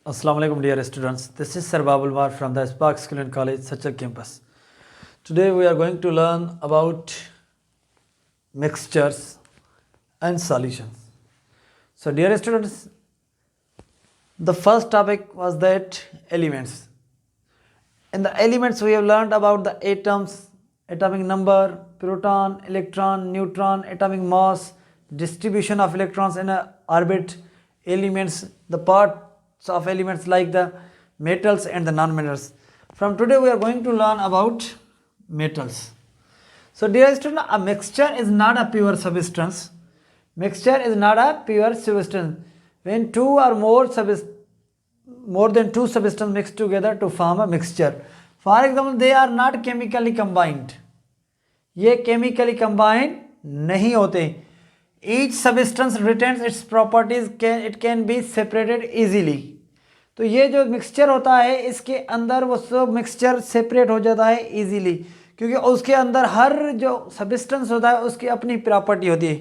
Assalamu alaikum dear students. This is Sir Babul Mar from the Spark School and College, Sachar campus. Today we are going to learn about mixtures and solutions. So dear students, the first topic was that elements. In the elements we have learned about the atoms, atomic number, proton, electron, neutron, atomic mass, distribution of electrons in a orbit, elements, the parts of elements like the metals and the non-metals. From today we are going to learn about metals. So dear student, a mixture is not a pure substance. Mixture is not a pure substance. When two or more than two substances mix together to form a mixture. For example, they are not chemically combined. ये chemically combined नहीं होते. Each substance retains its properties. It can be separated easily. तो ये जो mixture होता है इसके अंदर वो सब मिक्सचर सेपरेट हो जाता है इजीली, क्योंकि उसके अंदर हर जो सब्सटेंस होता है उसकी अपनी प्रॉपर्टी होती है.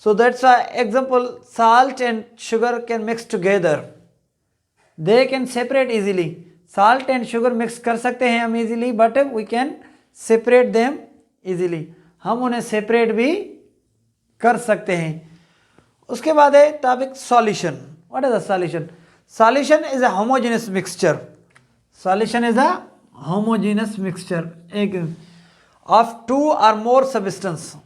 So that's example, salt and sugar can mix together, they can separate easily. Salt and sugar mix कर सकते हैं हम easily, but we can separate them easily. हम उन्हें सेपरेट भी कर सकते हैं. उसके बाद है topic solution. What is the solution? Solution is a homogeneous mixture. Solution is a homogeneous mixture of two or more substances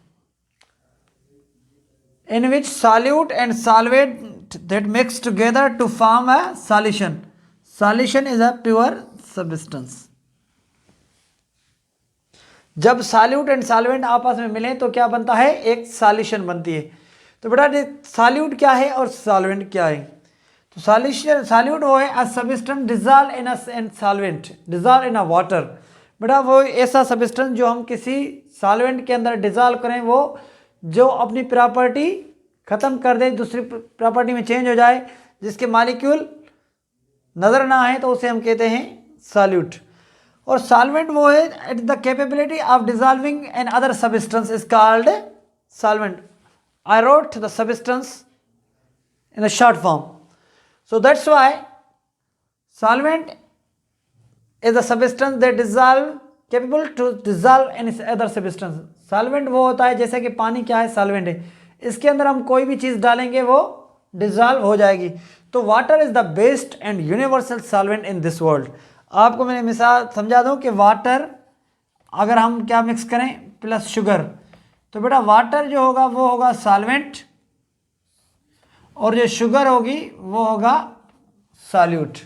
in which solute and solvent that mix together to form a solution. Solution is a pure substance. जब solute and solvent आपस में मिलें तो क्या बनता है? एक solution बनती है. तो बेटा सॉल्यूट क्या है और सॉल्वेंट क्या है? तो सॉल्यूट वो है a substance dissolve in a solvent, dissolve in a water. बेटा वो ऐसा सब्सटेंस जो हम किसी सॉल्वेंट के अंदर डिजॉल्व करें, वो जो अपनी प्रॉपर्टी ख़त्म कर दे, दूसरी प्रॉपर्टी में चेंज हो जाए, जिसके मॉलिक्यूल नज़र ना आए, तो उसे हम कहते हैं सॉल्यूट. और सॉल्वेंट वो है it the capability of dissolving an other substance is called solvent. I wrote the substance in a short form. So that's why solvent is a substance that capable to dissolve any other substance. Solvent वो होता है जैसे कि पानी क्या है? Solvent है. इसके अंदर हम कोई भी चीज़ डालेंगे वो डिजॉल्व हो जाएगी. तो water is the best and universal solvent in this world. आपको मैंने मिसाल समझा दूं कि वाटर अगर हम क्या मिक्स करें प्लस शुगर, तो बेटा वाटर जो होगा वो होगा सॉल्वेंट और जो शुगर होगी वो होगा सॉल्यूट.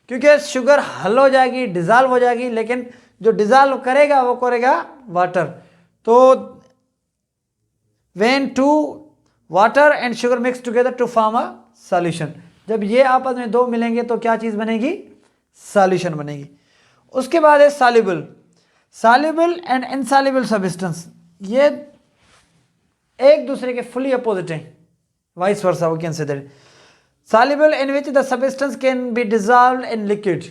क्योंकि शुगर हल हो जाएगी, डिज़ॉल्व हो जाएगी, लेकिन जो डिज़ॉल्व करेगा वो करेगा वाटर. तो when two water and sugar mix together to form a solution. जब ये आपस में दो मिलेंगे तो क्या चीज़ बनेगी? सॉल्यूशन बनेगी. उसके बाद है soluble. Soluble and insoluble substance, ये एक दूसरे के फुली अपोजिट हैं. Vice versa, we can say that. Soluble in which the substance can be dissolved in liquid.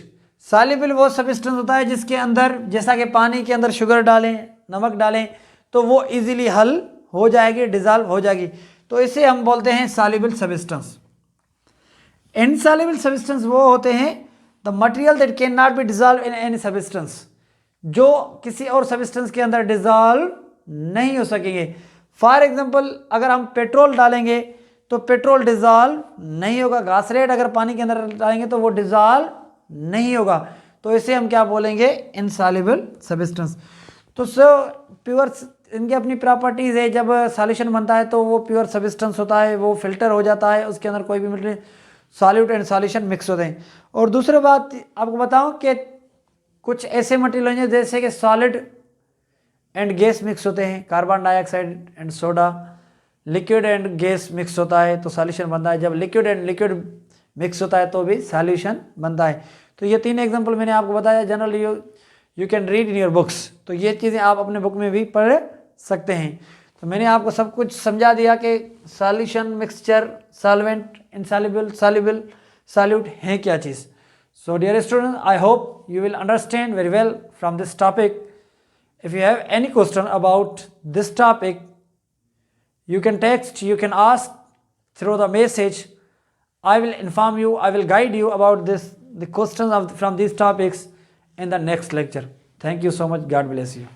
Soluble वो substance होता है जिसके अंदर, जैसा कि पानी के अंदर शुगर डालें, नमक डालें, तो वो इजीली हल हो जाएगी, डिजॉल्व हो जाएगी. तो इसे हम बोलते हैं soluble substance. Insoluble substance वो होते हैं the material that cannot be dissolved in any substance, जो किसी और substance के अंदर डिजॉल्व नहीं हो सकेंगे. फॉर एग्जाम्पल, अगर हम पेट्रोल डालेंगे तो पेट्रोल डिजॉल्व नहीं होगा. घासलेट अगर पानी के अंदर डालेंगे तो वो डिजॉल्व नहीं होगा. तो इसे हम क्या बोलेंगे? Insoluble substance. तो प्योर इनकी अपनी प्रॉपर्टीज़ है. जब सॉल्यूशन बनता है तो वो प्योर सब्सटेंस होता है, वो फिल्टर हो जाता है, उसके अंदर कोई भी material solute and solution mix होते हैं. और दूसरी बात आपको बताऊं कि कुछ ऐसे मटेरियल हैं जैसे कि सॉलिड एंड गैस मिक्स होते हैं, carbon dioxide and soda. Liquid and gas mix होता है तो सॉल्यूशन बनता है. जब लिक्विड एंड लिक्विड मिक्स होता है तो भी सॉल्यूशन बनता है. तो ये तीन एग्जांपल मैंने आपको बताया. Generally you can read in your books. तो ये चीज़ें आप अपने बुक में भी पढ़ सकते हैं. तो मैंने आपको सब कुछ समझा दिया कि solution, mixture, solvent, insoluble, soluble, solute है क्या चीज़. So dear student, I hope you will understand very well from this topic. If you have any question about this topic, you can text, you can ask through the message. I will inform you, I will guide you about the questions from these topics in the next lecture. Thank you so much. God bless you.